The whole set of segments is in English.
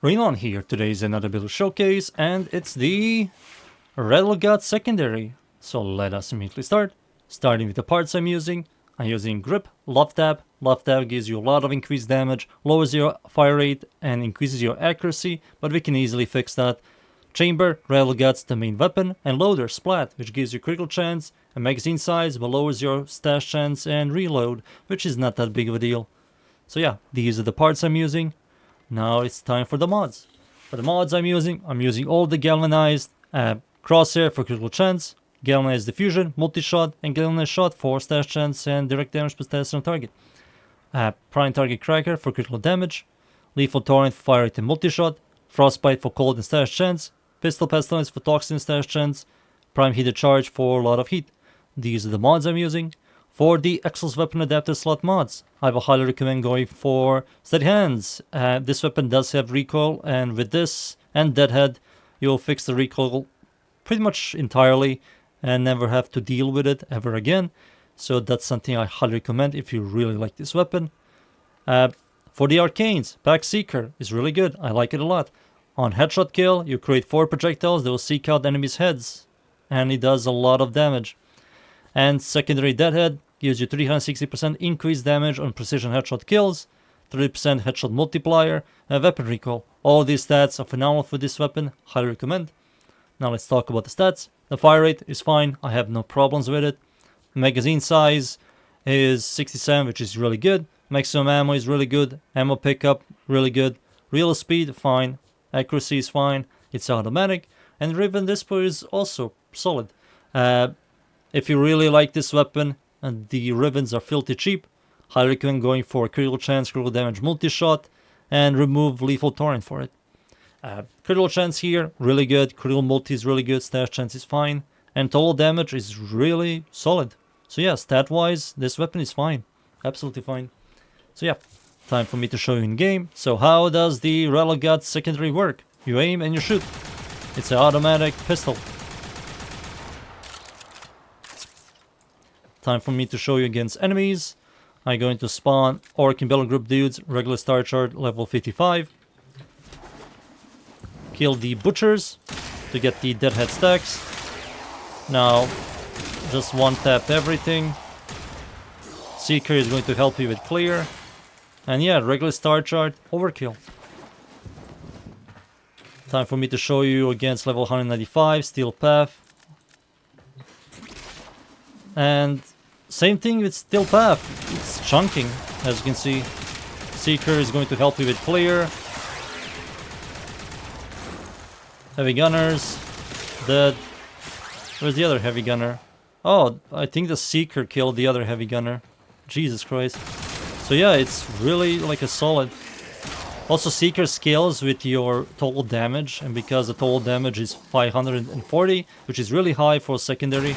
Rainollon here. Today is another build showcase, and it's the Rattleguts secondary. So let us immediately start. Starting with the parts I'm using. I'm using Grip, Love Tap. Love Tap gives you a lot of increased damage, lowers your fire rate, and increases your accuracy, but we can easily fix that. Chamber, Rattleguts, the main weapon, and Loader, Splat, which gives you critical chance, a magazine size, but lowers your stash chance, and reload, which is not that big of a deal. So yeah, these are the parts I'm using. Now it's time for the mods. For the mods I'm using all the galvanized crosshair for critical chance, galvanized diffusion, multi-shot, and galvanized shot for stash chance and direct damage per stash on target. Prime target cracker for critical damage, lethal torrent for fire rate and multi-shot, frostbite for cold and stash chance, pistol pestilence for toxin and stash chance, prime heated charge for a lot of heat. These are the mods I'm using. For the Excel's weapon adapter slot mods, I will highly recommend going for Steady Hands. This weapon does have recoil, and with this and Deadhead, you'll fix the recoil pretty much entirely and never have to deal with it ever again. So that's something I highly recommend if you really like this weapon. For the Arcanes, Pack Seeker is really good. I like it a lot. On headshot kill, you create 4 projectiles that will seek out enemies' heads, and it does a lot of damage. And secondary Deadhead gives you 360% increased damage on precision headshot kills, 30% headshot multiplier, and weapon recall. All these stats are phenomenal for this weapon, highly recommend. Now let's talk about the stats. The fire rate is fine, I have no problems with it. Magazine size is 67, which is really good. Maximum ammo is really good. Ammo pickup, really good. Real speed, fine. Accuracy is fine. It's automatic. And ribbon display is also solid. If you really like this weapon, and the ribbons are filthy cheap, highly recommend going for critical chance, critical damage multi-shot, and remove lethal torrent for it. Critical chance here, really good. Critical multi is really good. Stash chance is fine. And total damage is really solid. So yeah, stat-wise, this weapon is fine. Absolutely fine. So yeah, time for me to show you in game. So how does the Rattleguts secondary work? You aim and you shoot. It's an automatic pistol. Time for me to show you against enemies. I'm going to spawn Orc and Battle Group dudes, regular star chart, level 55. Kill the butchers to get the deadhead stacks. Now, just one tap everything. Seeker is going to help you with clear. And yeah, regular star chart, overkill. Time for me to show you against level 195, Steel Path. And same thing with Steel Path, it's chunking, as you can see. Seeker is going to help you with clear. Heavy gunners, dead. Where's the other heavy gunner? Oh, I think the Seeker killed the other heavy gunner. Jesus Christ. So yeah, it's really like a solid. Also, Seeker scales with your total damage, and because the total damage is 540, which is really high for secondary.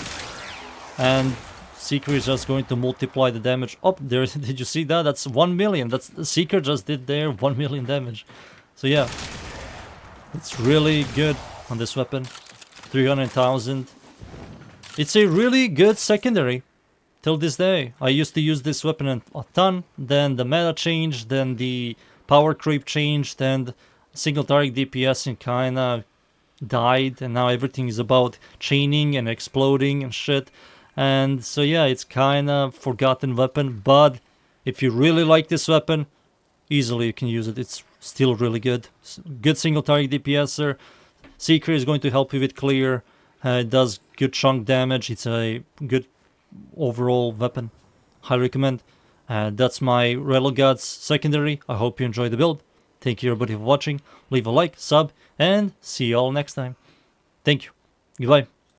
And Seeker is just going to multiply the damage up there. Did you see that? That's 1 million. That's the Seeker just did there 1 million damage. So yeah, it's really good on this weapon. 300,000. It's a really good secondary till this day. I used to use this weapon a ton. Then the meta changed. Then the power creep changed. And single target DPS and kinda died. And now everything is about chaining and exploding and shit. And so yeah, it's kind of forgotten weapon, but if you really like this weapon, easily you can use it. It's still really good. Good single target DPSer. Seeker is going to help you with clear. It does good chunk damage. It's a good overall weapon. Highly recommend. That's my Rattleguts secondary. I hope you enjoyed the build. Thank you everybody for watching. Leave a like, sub, and see you all next time. Thank you. Goodbye.